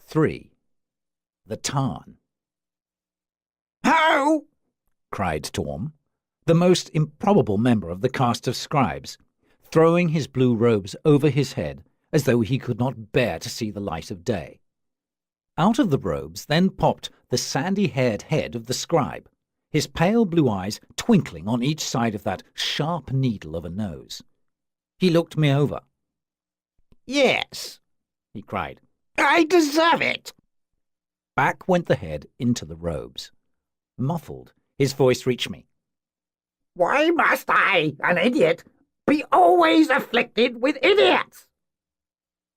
3. The Tarn. "Ho!" cried Torm, the most improbable member of the cast of scribes, throwing his blue robes over his head as though he could not bear to see the light of day. Out of the robes then popped the sandy-haired head of the scribe, his pale blue eyes twinkling on each side of that sharp needle of a nose. He looked me over. "Yes," he cried. "I deserve it." Back went the head into the robes. Muffled, his voice reached me. "Why must I, an idiot, be always afflicted with idiots?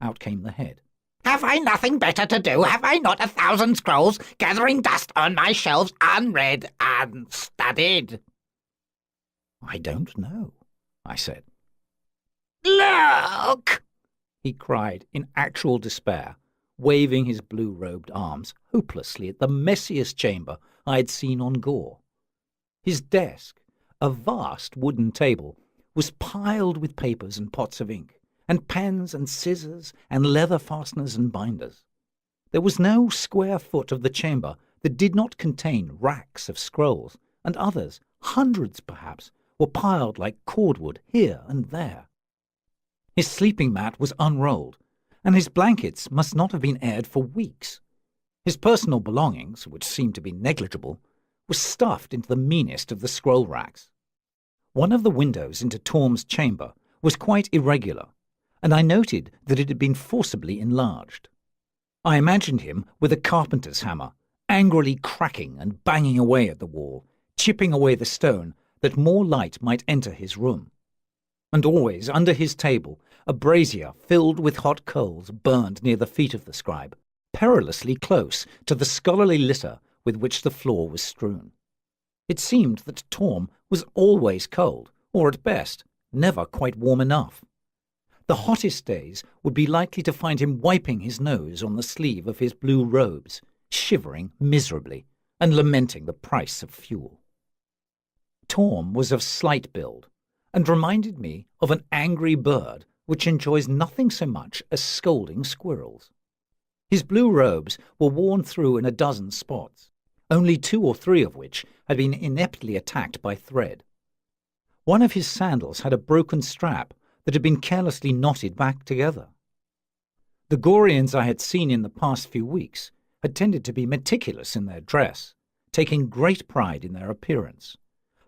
Out came the head. Have I nothing better to do? Have I not 1,000 scrolls gathering dust on my shelves, unread, unstudied?" "I don't know," I said. "Look!" he cried in actual despair, waving his blue-robed arms hopelessly at the messiest chamber I had seen on Gore. His desk, a vast wooden table, was piled with papers and pots of ink, and pens and scissors and leather fasteners and binders. There was no square foot of the chamber that did not contain racks of scrolls, and others, hundreds perhaps, were piled like cordwood here and there. His sleeping mat was unrolled, and his blankets must not have been aired for weeks. His personal belongings, which seemed to be negligible, were stuffed into the meanest of the scroll racks. One of the windows into Torm's chamber was quite irregular, and I noted that it had been forcibly enlarged. I imagined him with a carpenter's hammer, angrily cracking and banging away at the wall, chipping away the stone that more light might enter his room. And always under his table a brazier filled with hot coals burned near the feet of the scribe, perilously close to the scholarly litter with which the floor was strewn. It seemed that Torm was always cold, or at best, never quite warm enough. The hottest days would be likely to find him wiping his nose on the sleeve of his blue robes, shivering miserably, and lamenting the price of fuel. Torm was of slight build, and reminded me of an angry bird which enjoys nothing so much as scolding squirrels. His blue robes were worn through in a dozen spots, only 2 or 3 of which had been ineptly attacked by thread. One of his sandals had a broken strap that had been carelessly knotted back together. The Gorians I had seen in the past few weeks had tended to be meticulous in their dress, taking great pride in their appearance,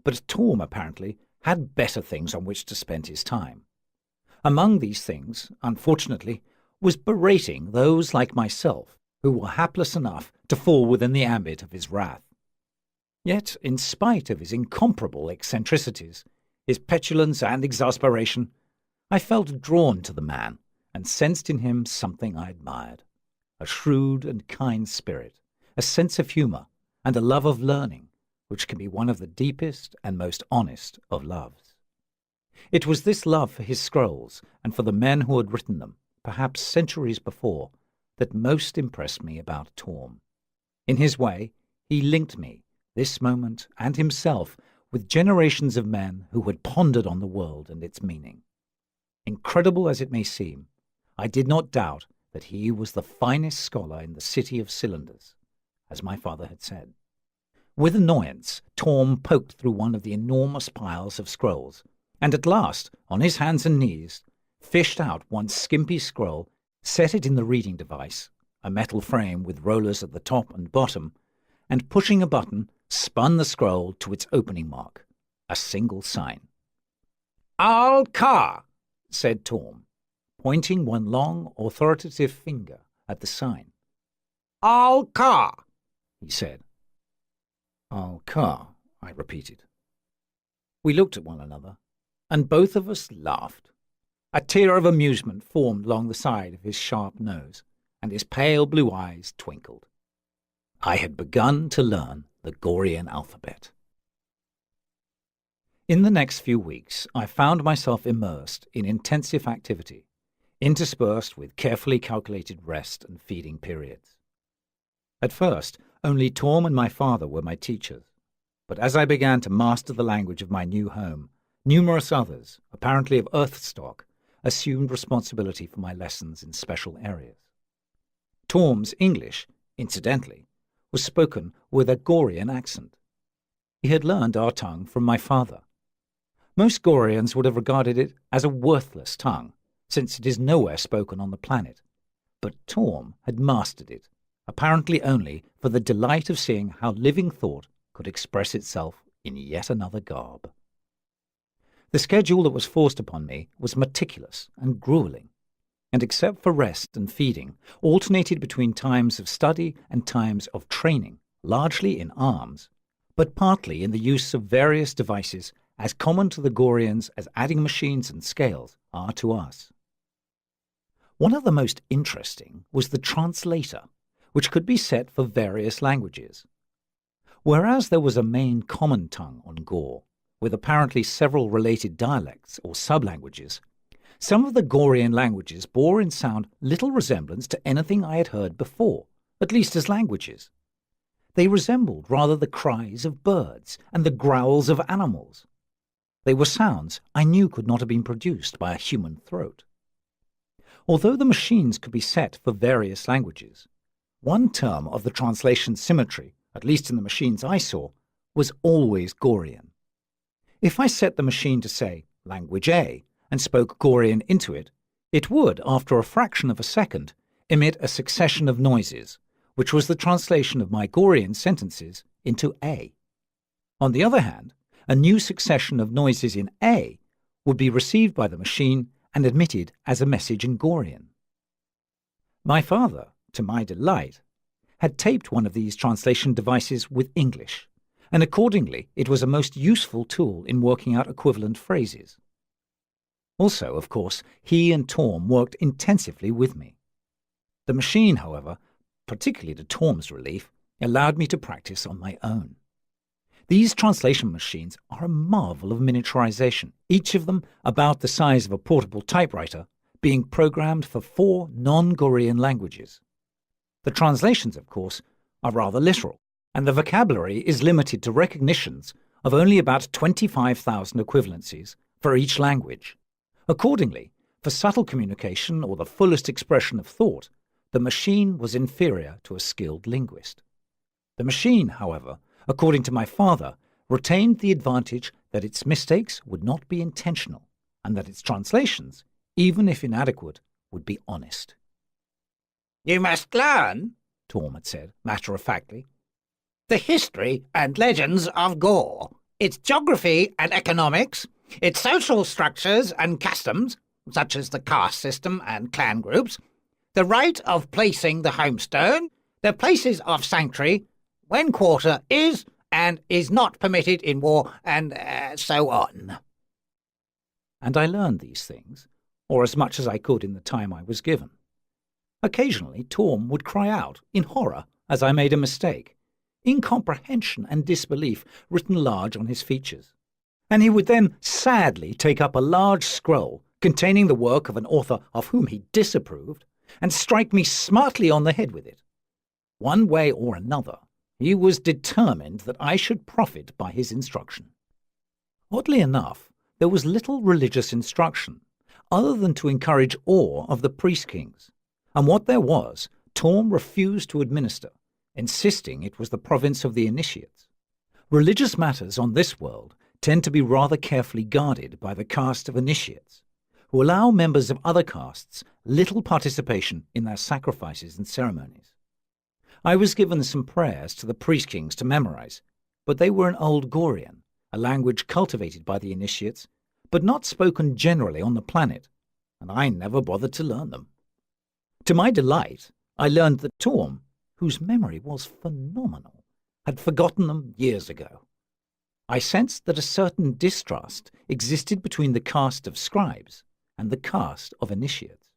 but Torm apparently had better things on which to spend his time. Among these things, unfortunately, was berating those like myself who were hapless enough to fall within the ambit of his wrath. Yet, in spite of his incomparable eccentricities, his petulance and exasperation, I felt drawn to the man and sensed in him something I admired, a shrewd and kind spirit, a sense of humour, and a love of learning, which can be one of the deepest and most honest of loves. It was this love for his scrolls and for the men who had written them, perhaps centuries before, that most impressed me about Torm. In his way, he linked me, this moment and himself, with generations of men who had pondered on the world and its meaning. Incredible as it may seem, I did not doubt that he was the finest scholar in the city of cylinders, as my father had said. With annoyance, Torm poked through one of the enormous piles of scrolls, and at last, on his hands and knees, fished out one skimpy scroll, set it in the reading device, a metal frame with rollers at the top and bottom, and pushing a button, spun the scroll to its opening mark, a single sign. "Al-Ka," said Torm, pointing one long, authoritative finger at the sign. "Al-Ka," he said. "Al-Ka," I repeated. We looked at one another, and both of us laughed. A tear of amusement formed along the side of his sharp nose, and his pale blue eyes twinkled. I had begun to learn the Gorian alphabet. In the next few weeks, I found myself immersed in intensive activity, interspersed with carefully calculated rest and feeding periods. At first, only Torm and my father were my teachers, but as I began to master the language of my new home, numerous others, apparently of earth stock, assumed responsibility for my lessons in special areas. Torm's English, incidentally, was spoken with a Gorian accent. He had learned our tongue from my father. Most Gorians would have regarded it as a worthless tongue, since it is nowhere spoken on the planet. But Torm had mastered it, apparently only for the delight of seeing how living thought could express itself in yet another garb. The schedule that was forced upon me was meticulous and grueling, and except for rest and feeding, alternated between times of study and times of training, largely in arms, but partly in the use of various devices as common to the Gorians as adding machines and scales are to us. One of the most interesting was the translator, which could be set for various languages. Whereas there was a main common tongue on Gor, with apparently several related dialects or sublanguages, some of the Gorian languages bore in sound little resemblance to anything I had heard before, at least as languages. They resembled rather the cries of birds and the growls of animals. They were sounds I knew could not have been produced by a human throat. Although the machines could be set for various languages, one term of the translation symmetry, at least in the machines I saw, was always Gorian. If I set the machine to say language A and spoke Gorian into it, it would, after a fraction of a second, emit a succession of noises, which was the translation of my Gorian sentences into A. On the other hand, a new succession of noises in A would be received by the machine and admitted as a message in Gorian. My father, to my delight, had taped one of these translation devices with English, and accordingly it was a most useful tool in working out equivalent phrases. Also, of course, he and Torm worked intensively with me. The machine, however, particularly to Torm's relief, allowed me to practice on my own. These translation machines are a marvel of miniaturization, each of them about the size of a portable typewriter, being programmed for 4 non-Gorian languages. The translations, of course, are rather literal, and the vocabulary is limited to recognitions of only about 25,000 equivalencies for each language. Accordingly, for subtle communication or the fullest expression of thought, the machine was inferior to a skilled linguist. The machine, however, according to my father, retained the advantage that its mistakes would not be intentional, and that its translations, even if inadequate, would be honest. "You must learn," Torm had said, matter-of-factly, "the history and legends of Gor, its geography and economics, its social structures and customs, such as the caste system and clan groups, the right of placing the homestone, the places of sanctuary, when quarter is and is not permitted in war, and so on." And I learned these things, or as much as I could in the time I was given. Occasionally Torm would cry out, in horror, as I made a mistake, incomprehension and disbelief written large on his features. And he would then sadly take up a large scroll containing the work of an author of whom he disapproved, and strike me smartly on the head with it. One way or another, he was determined that I should profit by his instruction. Oddly enough, there was little religious instruction, other than to encourage awe of the priest-kings, and what there was, Torm refused to administer, insisting it was the province of the initiates. Religious matters on this world tend to be rather carefully guarded by the caste of initiates, who allow members of other castes little participation in their sacrifices and ceremonies. I was given some prayers to the priest-kings to memorize, but they were in Old Gorian, a language cultivated by the initiates, but not spoken generally on the planet, and I never bothered to learn them. To my delight, I learned that Torm, whose memory was phenomenal, had forgotten them years ago. I sensed that a certain distrust existed between the caste of scribes and the caste of initiates.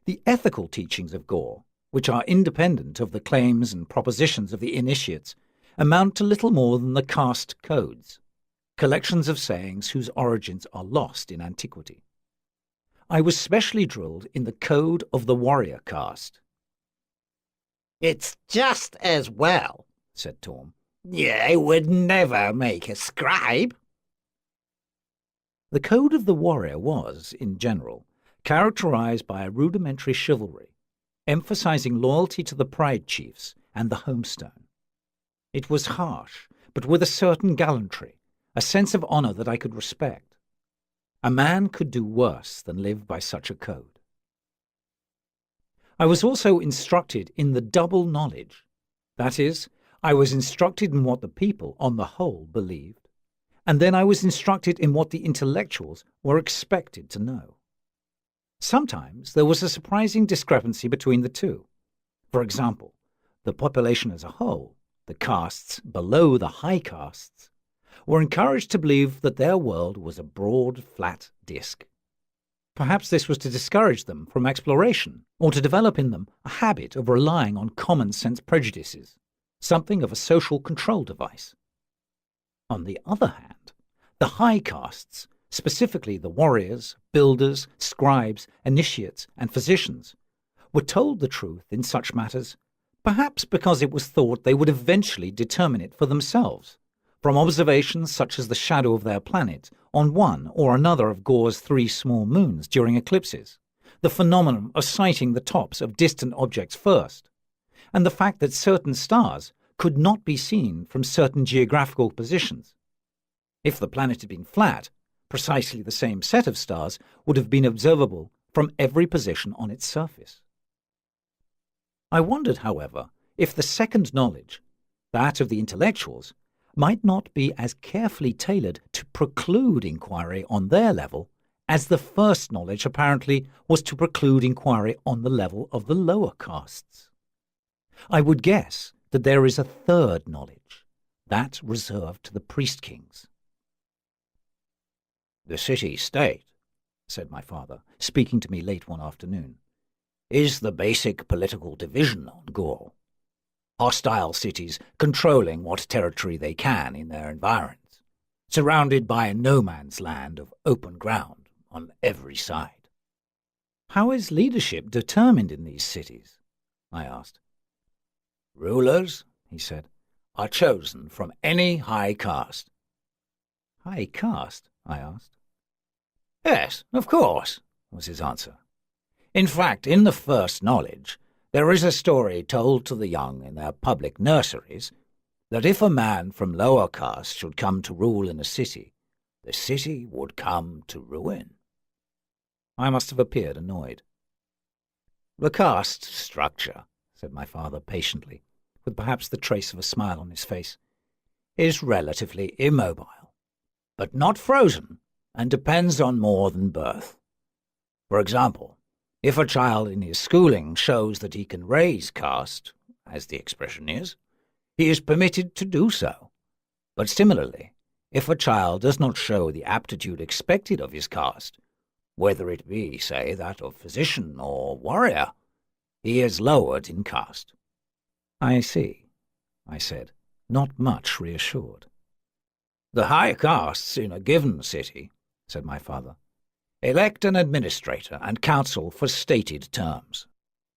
The ethical teachings of Gor, which are independent of the claims and propositions of the initiates, amount to little more than the caste codes, collections of sayings whose origins are lost in antiquity. I was specially drilled in the code of the warrior caste. "It's just as well," said Torm. "I would never make a scribe." The code of the warrior was, in general, characterized by a rudimentary chivalry, emphasizing loyalty to the pride chiefs and the homestone. It was harsh, but with a certain gallantry, a sense of honor that I could respect. A man could do worse than live by such a code. I was also instructed in the double knowledge. That is, I was instructed in what the people, on the whole, believed, and then I was instructed in what the intellectuals were expected to know. Sometimes there was a surprising discrepancy between the two. For example, the population as a whole, the castes below the high castes, were encouraged to believe that their world was a broad, flat disk. Perhaps this was to discourage them from exploration, or to develop in them a habit of relying on common-sense prejudices, something of a social control device. On the other hand, the high castes, specifically the warriors, builders, scribes, initiates, and physicians, were told the truth in such matters, perhaps because it was thought they would eventually determine it for themselves, from observations such as the shadow of their planet on one or another of Gore's 3 small moons during eclipses, the phenomenon of sighting the tops of distant objects first, and the fact that certain stars could not be seen from certain geographical positions. If the planet had been flat, precisely the same set of stars would have been observable from every position on its surface. I wondered, however, if the second knowledge, that of the intellectuals, might not be as carefully tailored to preclude inquiry on their level as the first knowledge apparently was to preclude inquiry on the level of the lower castes. I would guess that there is a third knowledge, that reserved to the priest-kings. "The city-state," said my father, speaking to me late one afternoon, "is the basic political division on Gore. Hostile cities controlling what territory they can in their environs, surrounded by a no-man's land of open ground on every side." "How is leadership determined in these cities?" I asked. "Rulers," he said, "are chosen from any high caste." "High caste?" I asked. "Yes, of course," was his answer. "In fact, in the first knowledge, there is a story told to the young in their public nurseries that if a man from lower caste should come to rule in a city, the city would come to ruin." I must have appeared annoyed. "The caste structure," said my father patiently, with perhaps the trace of a smile on his face, "is relatively immobile, but not frozen, and depends on more than birth. For example, if a child in his schooling shows that he can raise caste, as the expression is, he is permitted to do so. But similarly, if a child does not show the aptitude expected of his caste, whether it be, say, that of physician or warrior, he is lowered in caste." "I see," I said, not much reassured. "The high castes in a given city," said my father, "elect an administrator and council for stated terms.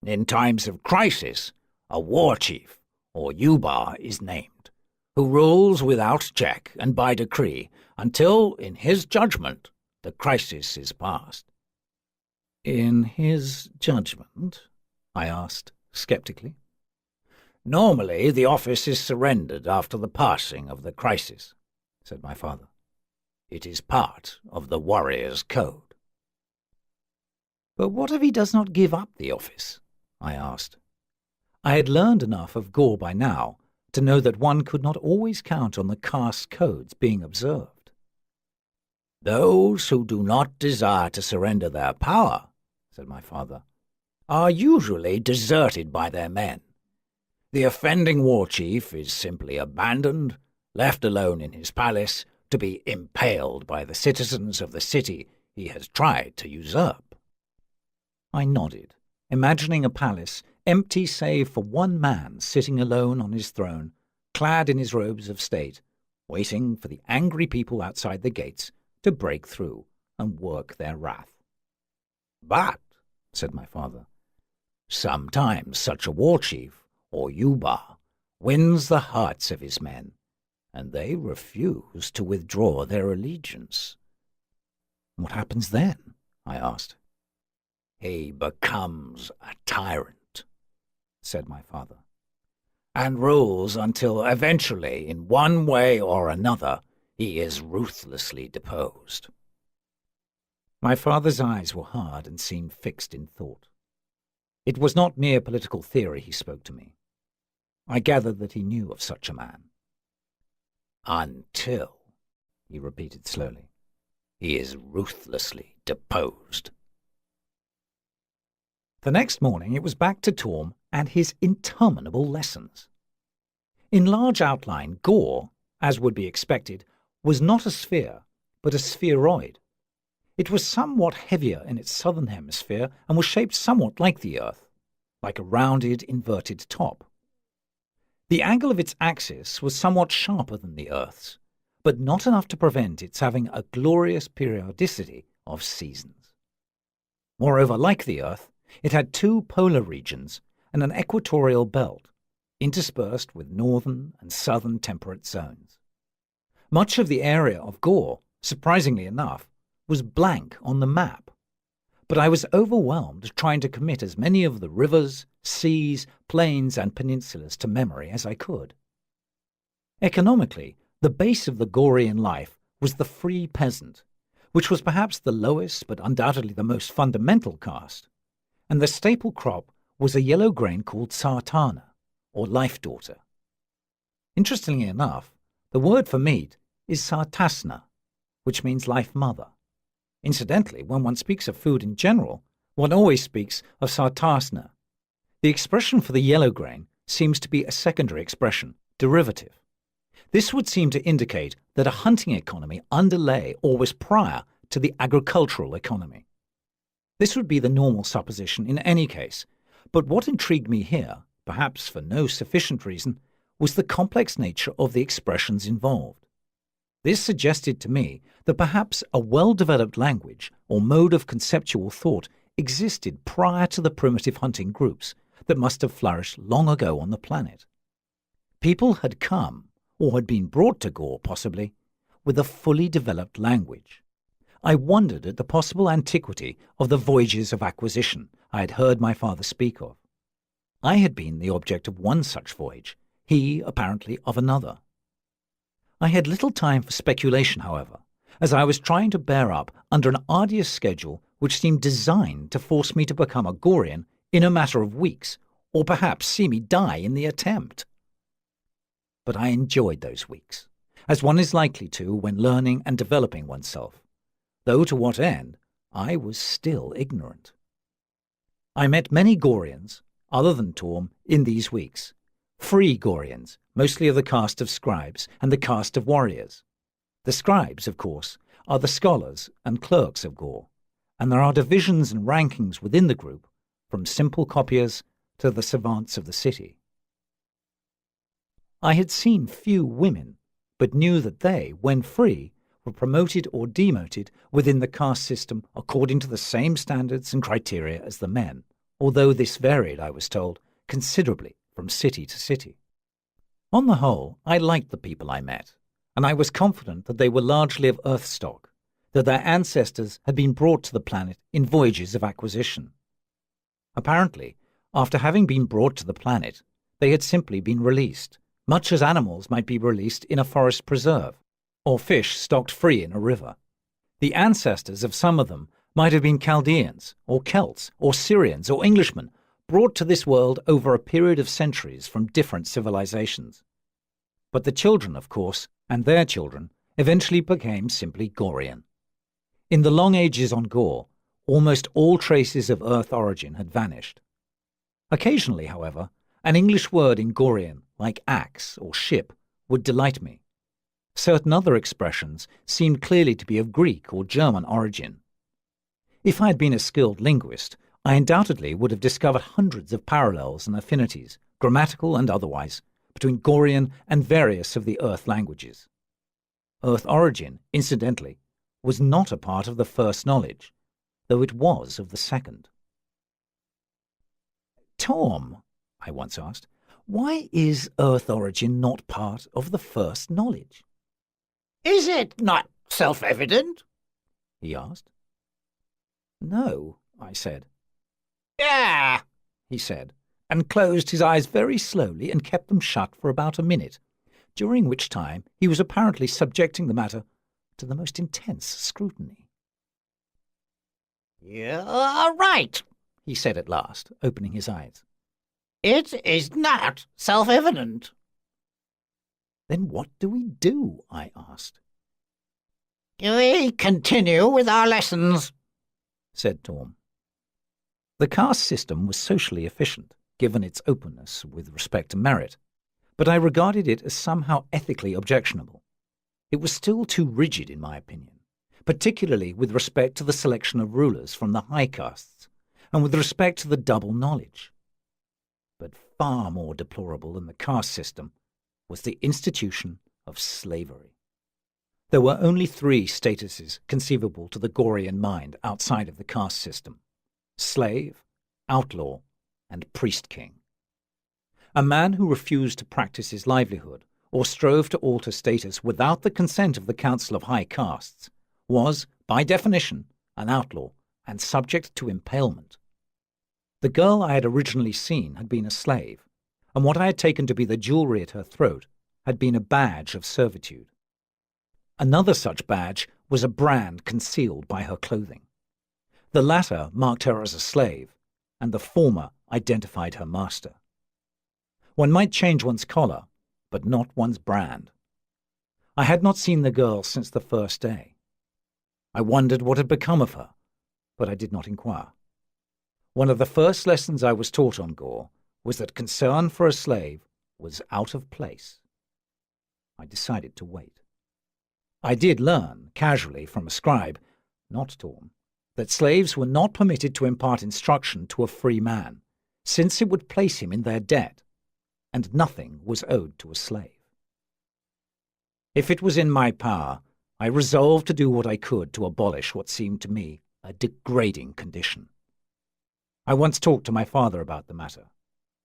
In times of crisis, a war chief, or Yuba, is named, who rules without check and by decree until, in his judgment, the crisis is past." "In his judgment?" I asked sceptically. "Normally the office is surrendered after the passing of the crisis," said my father. "It is part of the warrior's code." "But what if he does not give up the office?" I asked. I had learned enough of Gore by now to know that one could not always count on the caste codes being observed. "Those who do not desire to surrender their power," said my father, "are usually deserted by their men. The offending war chief is simply abandoned, left alone in his palace, to be impaled by the citizens of the city he has tried to usurp." I nodded, imagining a palace empty save for one man sitting alone on his throne, clad in his robes of state, waiting for the angry people outside the gates to break through and work their wrath. "But," said my father, "sometimes such a war chief, or Yuba, wins the hearts of his men, and they refuse to withdraw their allegiance." "What happens then?" I asked. "He becomes a tyrant." said my father. And rules until eventually, in one way or another, he is ruthlessly deposed. My father's eyes were hard and seemed fixed in thought. It was not mere political theory he spoke to me. I gathered that he knew of such a man. Until, he repeated slowly, he is ruthlessly deposed. The next morning it was back to Torm and his interminable lessons. In large outline, Gore, as would be expected, was not a sphere, but a spheroid. It was somewhat heavier in its southern hemisphere and was shaped somewhat like the Earth, like a rounded, inverted top. The angle of its axis was somewhat sharper than the Earth's, but not enough to prevent its having a glorious periodicity of seasons. Moreover, like the Earth, it had two polar regions and an equatorial belt, interspersed with northern and southern temperate zones. Much of the area of Gore, surprisingly enough, was blank on the map, but I was overwhelmed trying to commit as many of the rivers, seas, plains, and peninsulas to memory as I could. Economically, the base of the Gorean life was the free peasant, which was perhaps the lowest but undoubtedly the most fundamental caste, and the staple crop was a yellow grain called sartana, or life daughter. Interestingly enough, the word for meat is sartasna, which means life mother. Incidentally, when one speaks of food in general, one always speaks of sartasna. The expression for the yellow grain seems to be a secondary expression, derivative. This would seem to indicate that a hunting economy underlay or was prior to the agricultural economy. This would be the normal supposition in any case, but what intrigued me here, perhaps for no sufficient reason, was the complex nature of the expressions involved. This suggested to me that perhaps a well-developed language or mode of conceptual thought existed prior to the primitive hunting groups that must have flourished long ago on the planet. People had come, or had been brought to Gore possibly, with a fully developed language. I wondered at the possible antiquity of the voyages of acquisition I had heard my father speak of. I had been the object of one such voyage, he apparently of another. I had little time for speculation, however, as I was trying to bear up under an arduous schedule which seemed designed to force me to become a Gorean in a matter of weeks, or perhaps see me die in the attempt. But I enjoyed those weeks, as one is likely to when learning and developing oneself, though to what end I was still ignorant. I met many Goreans, other than Torm, in these weeks. Free Goreans, mostly of the caste of scribes and the caste of warriors. The scribes, of course, are the scholars and clerks of Gore, and there are divisions and rankings within the group, from simple copiers to the savants of the city. I had seen few women, but knew that they, when free, were promoted or demoted within the caste system according to the same standards and criteria as the men, although this varied, I was told, considerably from city to city. On the whole, I liked the people I met, and I was confident that they were largely of earth stock, that their ancestors had been brought to the planet in voyages of acquisition. Apparently, after having been brought to the planet, they had simply been released, much as animals might be released in a forest preserve, or fish stocked free in a river. The ancestors of some of them might have been Chaldeans, or Celts, or Syrians, or Englishmen, brought to this world over a period of centuries from different civilizations. But the children, of course, and their children, eventually became simply Gorean. In the long ages on Gore, almost all traces of Earth origin had vanished. Occasionally, however, an English word in Gorean, like axe or ship, would delight me. Certain other expressions seemed clearly to be of Greek or German origin. If I had been a skilled linguist, I undoubtedly would have discovered hundreds of parallels and affinities, grammatical and otherwise, between Gorean and various of the Earth languages. Earth origin, incidentally, was not a part of the first knowledge, though it was of the second. Tom, I once asked, why is Earth origin not part of the first knowledge? Is it not self-evident? He asked. No, I said. Yeah, he said, and closed his eyes very slowly and kept them shut for about a minute, during which time he was apparently subjecting the matter to the most intense scrutiny. "You're right," he said at last, opening his eyes. "It is not self-evident." "Then what do we do?" I asked. "We continue with our lessons," said Torm. The caste system was socially efficient, given its openness with respect to merit, but I regarded it as somehow ethically objectionable. It was still too rigid, in my opinion, particularly with respect to the selection of rulers from the high castes, and with respect to the double knowledge. But far more deplorable than the caste system was the institution of slavery. There were only 3 statuses conceivable to the Gorean mind outside of the caste system: slave, outlaw, and priest-king. A man who refused to practice his livelihood or strove to alter status without the consent of the Council of High Castes was, by definition, an outlaw and subject to impalement. The girl I had originally seen had been a slave, and what I had taken to be the jewellery at her throat had been a badge of servitude. Another such badge was a brand concealed by her clothing. The latter marked her as a slave, and the former identified her master. One might change one's collar, but not one's brand. I had not seen the girl since the first day. I wondered what had become of her, but I did not inquire. One of the first lessons I was taught on Gore was that concern for a slave was out of place. I decided to wait. I did learn, casually from a scribe, not Torm, that slaves were not permitted to impart instruction to a free man, since it would place him in their debt, and nothing was owed to a slave. If it was in my power, I resolved to do what I could to abolish what seemed to me a degrading condition. I once talked to my father about the matter,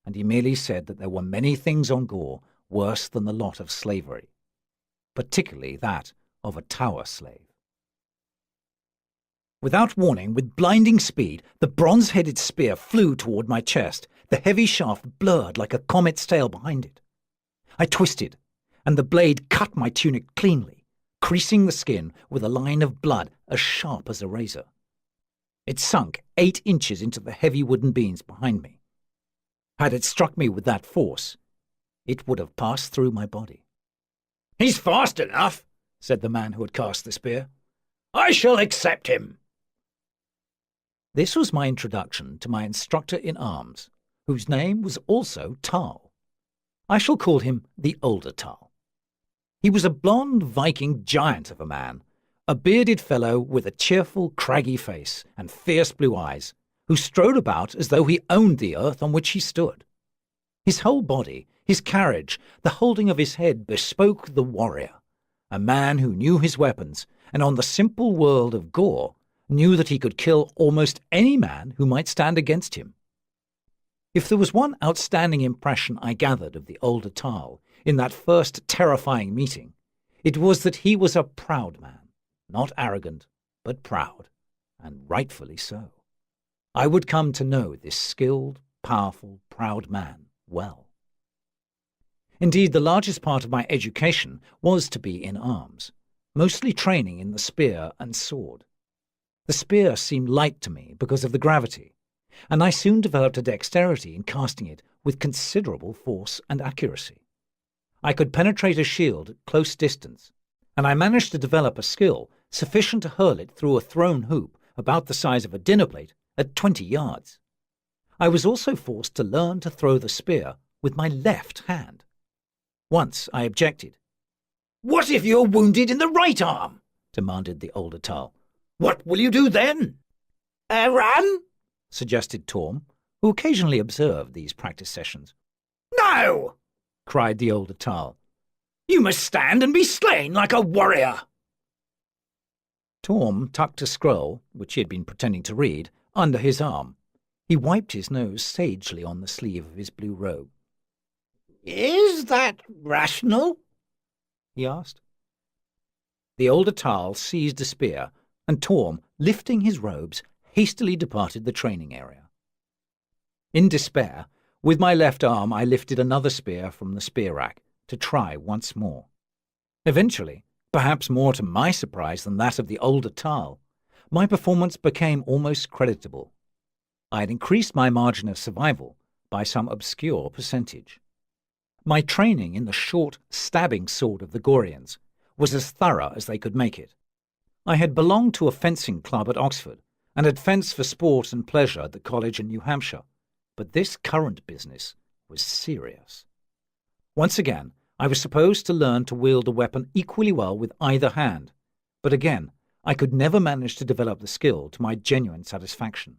and he merely said that there were many things on Gore worse than the lot of slavery, particularly that of a tower slave. Without warning, with blinding speed, the bronze-headed spear flew toward my chest, the heavy shaft blurred like a comet's tail behind it. I twisted, and the blade cut my tunic cleanly, creasing the skin with a line of blood as sharp as a razor. It sunk 8 inches into the heavy wooden beams behind me. Had it struck me with that force, it would have passed through my body. "He's fast enough," said the man who had cast the spear. "I shall accept him." This was my introduction to my instructor in arms, whose name was also Tal. I shall call him the older Tal. He was a blond Viking giant of a man, a bearded fellow with a cheerful, craggy face and fierce blue eyes, who strode about as though he owned the earth on which he stood. His whole body, his carriage, the holding of his head bespoke the warrior, a man who knew his weapons, and on the simple world of Gore knew that he could kill almost any man who might stand against him. If there was one outstanding impression I gathered of the older Tal in that first terrifying meeting, it was that he was a proud man, not arrogant, but proud, and rightfully so. I would come to know this skilled, powerful, proud man well. Indeed, the largest part of my education was to be in arms, mostly training in the spear and sword. The spear seemed light to me because of the gravity, and I soon developed a dexterity in casting it with considerable force and accuracy. I could penetrate a shield at close distance, and I managed to develop a skill sufficient to hurl it through a thrown hoop about the size of a dinner plate at 20 yards. I was also forced to learn to throw the spear with my left hand. Once I objected. "What if you're wounded in the right arm?" demanded the older Tal. "What will you do then?" "Run?" suggested Torm, who occasionally observed these practice sessions. "No!" cried the older Tal. "You must stand and be slain like a warrior." Torm tucked a scroll, which he had been pretending to read, under his arm. He wiped his nose sagely on the sleeve of his blue robe. "Is that rational?" he asked. The older Tal seized a spear, and Torm, lifting his robes, hastily departed the training area. In despair, With my left arm, I lifted another spear from the spear rack to try once more. Eventually, perhaps more to my surprise than that of the older Tal, my performance became almost creditable. I had increased my margin of survival by some obscure percentage. My training in the short, stabbing sword of the Gorians was as thorough as they could make it. I had belonged to a fencing club at Oxford and had fenced for sport and pleasure at the college in New Hampshire, but this current business was serious. Once again, I was supposed to learn to wield a weapon equally well with either hand, but again, I could never manage to develop the skill to my genuine satisfaction.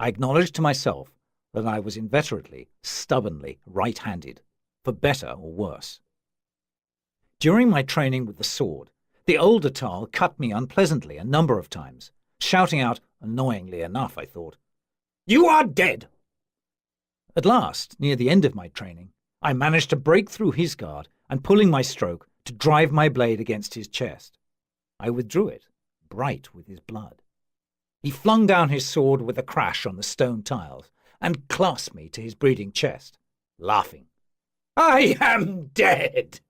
I acknowledged to myself that I was inveterately, stubbornly right-handed, for better or worse. During my training with the sword, the older Tal cut me unpleasantly a number of times, shouting out, annoyingly enough, I thought, "You are dead!" At last, near the end of my training, I managed to break through his guard and, pulling my stroke, to drive my blade against his chest. I withdrew it, bright with his blood. He flung down his sword with a crash on the stone tiles and clasped me to his bleeding chest, laughing. "I am dead!"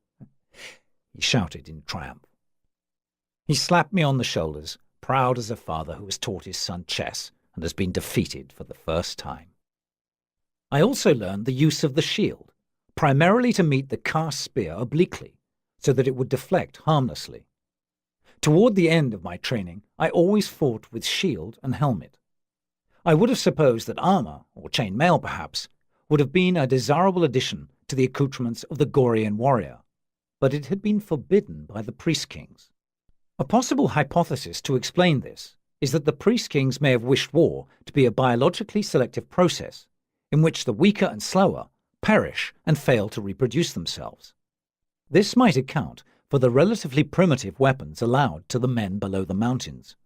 he shouted in triumph. He slapped me on the shoulders, proud as a father who has taught his son chess and has been defeated for the first time. I also learned the use of the shield, primarily to meet the cast spear obliquely, so that it would deflect harmlessly. Toward the end of my training, I always fought with shield and helmet. I would have supposed that armor, or chain mail perhaps, would have been a desirable addition to the accoutrements of the Gorian warrior, but it had been forbidden by the priest-kings. A possible hypothesis to explain this is that the priest-kings may have wished war to be a biologically selective process, in which the weaker and slower perish and fail to reproduce themselves. This might account for the relatively primitive weapons allowed to the men below the mountains.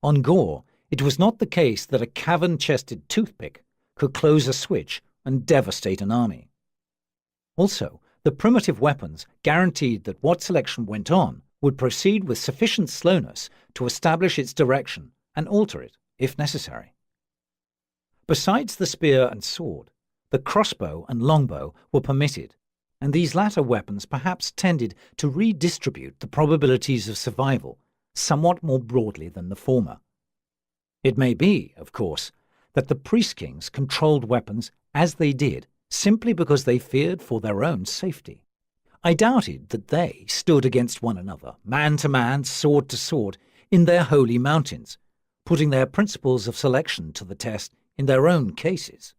On Gore, it was not the case that a cavern-chested toothpick could close a switch and devastate an army. Also, the primitive weapons guaranteed that what selection went on would proceed with sufficient slowness to establish its direction and alter it, if necessary. Besides the spear and sword, the crossbow and longbow were permitted, and these latter weapons perhaps tended to redistribute the probabilities of survival somewhat more broadly than the former. It may be, of course, that the priest-kings controlled weapons as they did simply because they feared for their own safety. I doubted that they stood against one another, man to man, sword to sword, in their holy mountains, putting their principles of selection to the test in their own cases.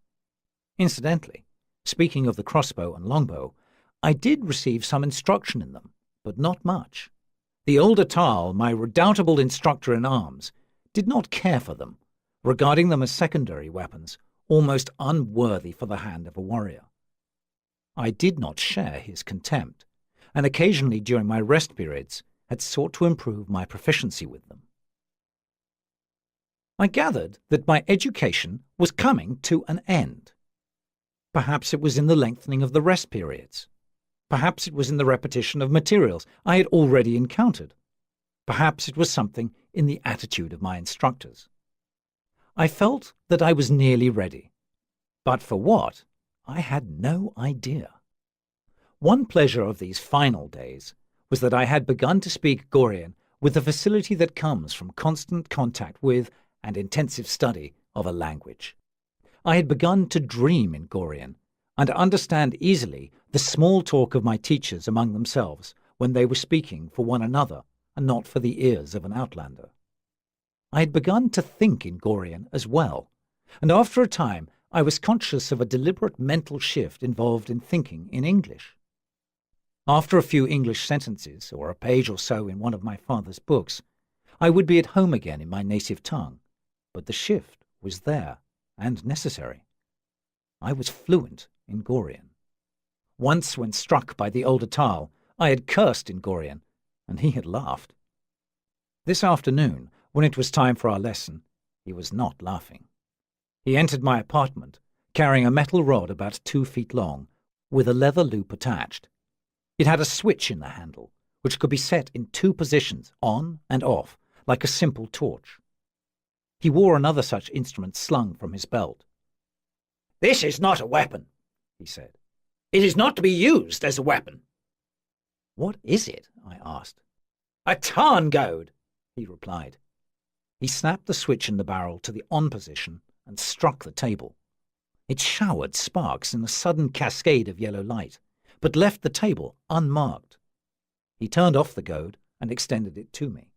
Incidentally, speaking of the crossbow and longbow, I did receive some instruction in them, but not much. The older Tal, my redoubtable instructor in arms, did not care for them, regarding them as secondary weapons, almost unworthy for the hand of a warrior. I did not share his contempt, and occasionally during my rest periods had sought to improve my proficiency with them. I gathered that my education was coming to an end. Perhaps it was in the lengthening of the rest periods. Perhaps it was in the repetition of materials I had already encountered. Perhaps it was something in the attitude of my instructors. I felt that I was nearly ready. But for what, I had no idea. One pleasure of these final days was that I had begun to speak Gorian with the facility that comes from constant contact with and intensive study of a language. I had begun to dream in Gorian and understand easily the small talk of my teachers among themselves when they were speaking for one another and not for the ears of an outlander. I had begun to think in Gorian as well, and after a time I was conscious of a deliberate mental shift involved in thinking in English. After a few English sentences, or a page or so in one of my father's books, I would be at home again in my native tongue, but the shift was there and necessary. I was fluent in Gorian. Once, when struck by the older Tal, I had cursed in Gorian, and he had laughed. This afternoon, when it was time for our lesson, he was not laughing. He entered my apartment, carrying a metal rod about 2 feet long, with a leather loop attached. It had a switch in the handle, which could be set in 2 positions, on and off, like a simple torch. He wore another such instrument slung from his belt. "This is not a weapon," he said. "It is not to be used as a weapon." "What is it?" I asked. "A tarn goad," he replied. He snapped the switch in the barrel to the on position and struck the table. It showered sparks in a sudden cascade of yellow light, but left the table unmarked. He turned off the goad and extended it to me.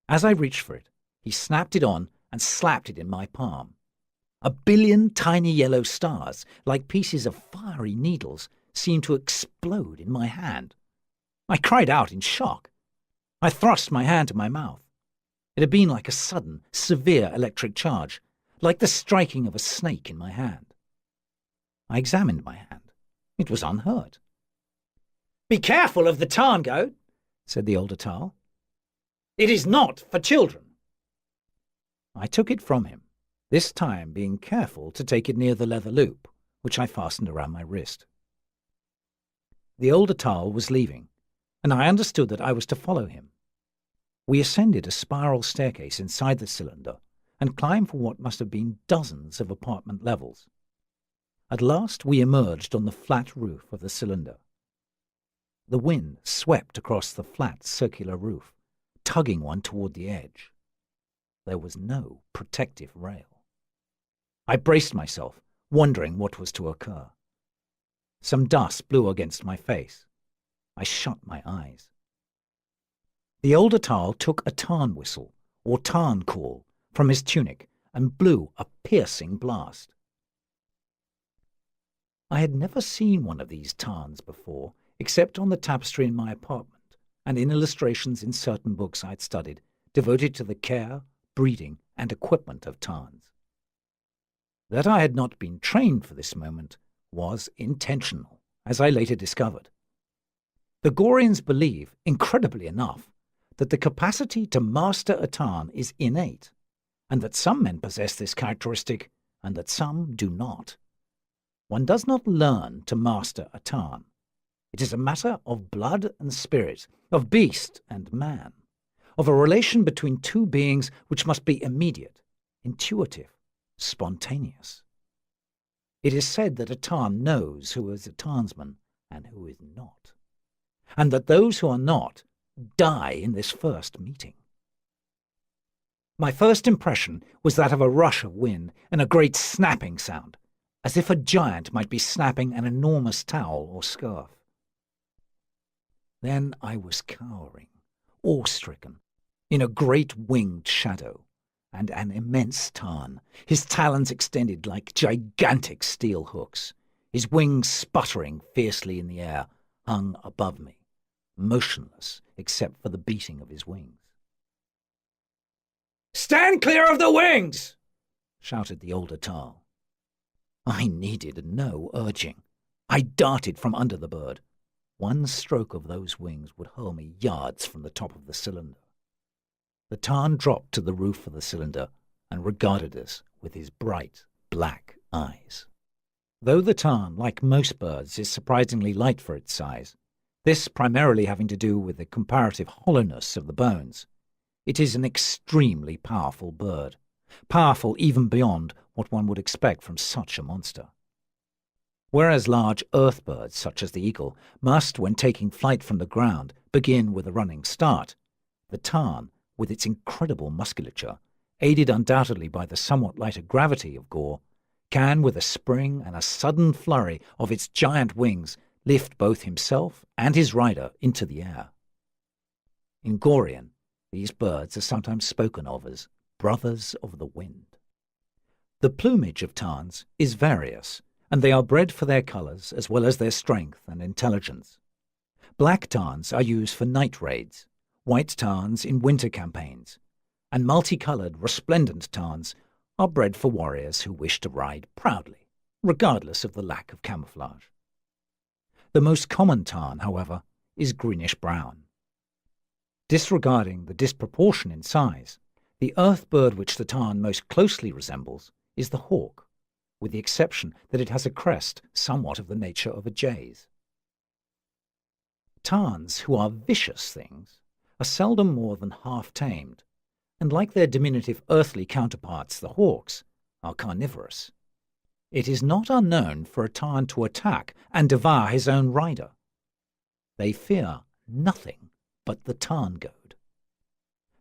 As I reached for it, he snapped it on and slapped it in my palm. 1,000,000,000 tiny yellow stars, like pieces of fiery needles, seemed to explode in my hand. I cried out in shock. I thrust my hand to my mouth. It had been like a sudden, severe electric charge, like the striking of a snake in my hand. I examined my hand. It was unhurt. "Be careful of the tarn goad," said the older Tal. "It is not for children." I took it from him, this time being careful to take it near the leather loop, which I fastened around my wrist. The older Tal was leaving, and I understood that I was to follow him. We ascended a spiral staircase inside the cylinder and climbed for what must have been dozens of apartment levels. At last we emerged on the flat roof of the cylinder. The wind swept across the flat circular roof, tugging one toward the edge. There was no protective rail. I braced myself, wondering what was to occur. Some dust blew against my face. I shut my eyes. The older Tal took a tarn whistle, or tarn call, from his tunic and blew a piercing blast. I had never seen one of these tarns before, except on the tapestry in my apartment and in illustrations in certain books I'd studied, devoted to the care, breeding, and equipment of tarns. That I had not been trained for this moment was intentional, as I later discovered. The Gorians believe, incredibly enough, that the capacity to master a tarn is innate, and that some men possess this characteristic, and that some do not. One does not learn to master a tarn. It is a matter of blood and spirit, of beast and man, of a relation between two beings which must be immediate, intuitive, spontaneous. It is said that a tarn knows who is a tarnsman and who is not, and that those who are not die in this first meeting. My first impression was that of a rush of wind and a great snapping sound, as if a giant might be snapping an enormous towel or scarf. Then I was cowering, awe-stricken, in a great winged shadow, and an immense tarn, his talons extended like gigantic steel hooks, his wings sputtering fiercely in the air, hung above me, motionless except for the beating of his wings. "Stand clear of the wings!" shouted the older Tal. I needed no urging. I darted from under the bird. One stroke of those wings would hurl me yards from the top of the cylinder. The tarn dropped to the roof of the cylinder and regarded us with his bright, black eyes. Though the tarn, like most birds, is surprisingly light for its size, this primarily having to do with the comparative hollowness of the bones, it is an extremely powerful bird, powerful even beyond what one would expect from such a monster. Whereas large earth birds, such as the eagle, must, when taking flight from the ground, begin with a running start, the tarn, with its incredible musculature, aided undoubtedly by the somewhat lighter gravity of Gore, can, with a spring and a sudden flurry of its giant wings, lift both himself and his rider into the air. In Gorian, these birds are sometimes spoken of as brothers of the wind. The plumage of tarns is various, and they are bred for their colours as well as their strength and intelligence. Black tarns are used for night raids, white tarns in winter campaigns, and multicoloured, resplendent tarns are bred for warriors who wish to ride proudly, regardless of the lack of camouflage. The most common tarn, however, is greenish-brown. Disregarding the disproportion in size, the earth bird which the tarn most closely resembles is the hawk, with the exception that it has a crest somewhat of the nature of a jay's. Tarns, who are vicious things, are seldom more than half-tamed, and like their diminutive earthly counterparts, the hawks, are carnivorous. It is not unknown for a tarn to attack and devour his own rider. They fear nothing but the tarn goad.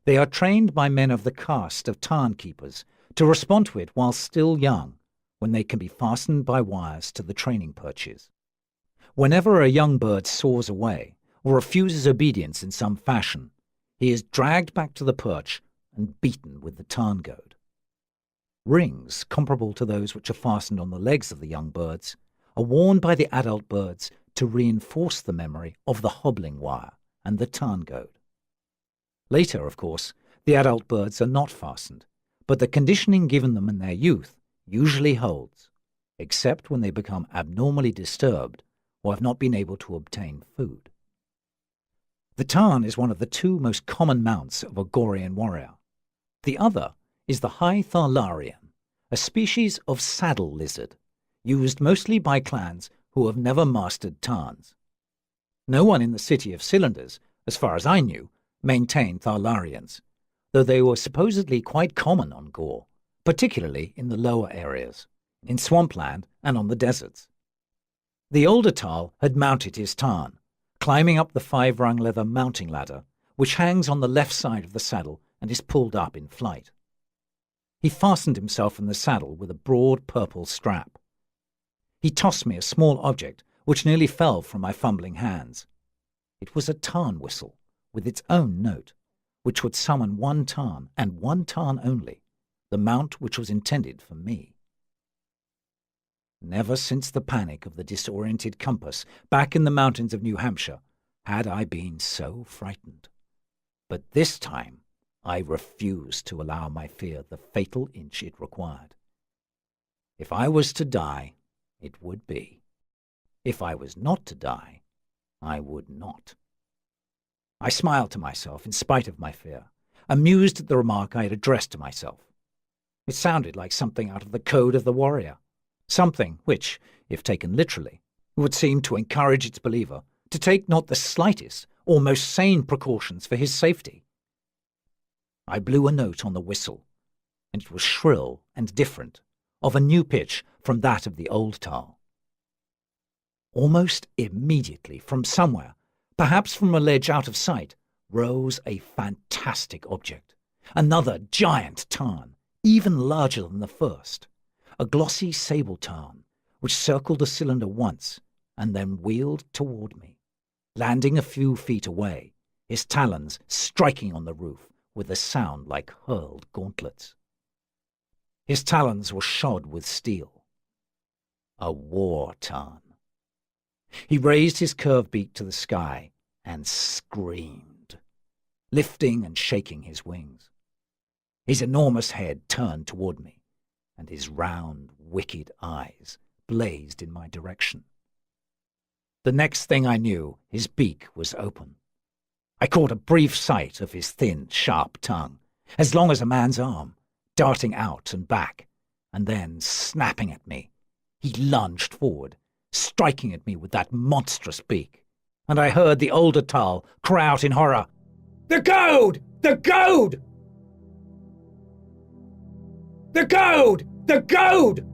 They are trained by men of the caste of tarn keepers to respond to it while still young, when they can be fastened by wires to the training perches. Whenever a young bird soars away or refuses obedience in some fashion, he is dragged back to the perch and beaten with the tarn goad. Rings, comparable to those which are fastened on the legs of the young birds, are worn by the adult birds to reinforce the memory of the hobbling wire and the tarn goad. Later, of course, the adult birds are not fastened, but the conditioning given them in their youth usually holds, except when they become abnormally disturbed or have not been able to obtain food. The tarn is one of the two most common mounts of a Gorean warrior. The other is the high tharlarian, a species of saddle lizard, used mostly by clans who have never mastered tarns. No one in the city of Cylinders, as far as I knew, maintained tharlarians, though they were supposedly quite common on Gore, particularly in the lower areas, in swampland and on the deserts. The older Tal had mounted his tarn, climbing up the 5-rung leather mounting ladder, which hangs on the left side of the saddle and is pulled up in flight. He fastened himself in the saddle with a broad purple strap. He tossed me a small object which nearly fell from my fumbling hands. It was a tarn whistle with its own note, which would summon one tarn and one tarn only, the mount which was intended for me. Never since the panic of the disoriented compass back in the mountains of New Hampshire had I been so frightened. But this time I refused to allow my fear the fatal inch it required. If I was to die, it would be. If I was not to die, I would not. I smiled to myself in spite of my fear, amused at the remark I had addressed to myself. It sounded like something out of the code of the warrior, something which, if taken literally, would seem to encourage its believer to take not the slightest or most sane precautions for his safety. I blew a note on the whistle, and it was shrill and different, of a new pitch from that of the old Tal. Almost immediately from somewhere, perhaps from a ledge out of sight, rose a fantastic object, another giant tarn, even larger than the first, a glossy sable tarn, which circled the cylinder once and then wheeled toward me, landing a few feet away, his talons striking on the roof with a sound like hurled gauntlets. His talons were shod with steel. A war tarn. He raised his curved beak to the sky and screamed, lifting and shaking his wings. His enormous head turned toward me, and his round, wicked eyes blazed in my direction. The next thing I knew, his beak was open. I caught a brief sight of his thin, sharp tongue, as long as a man's arm, darting out and back, and then snapping at me. He lunged forward, striking at me with that monstrous beak, and I heard the older Tal cry out in horror, "The goad! The goad! The goad! The goad!"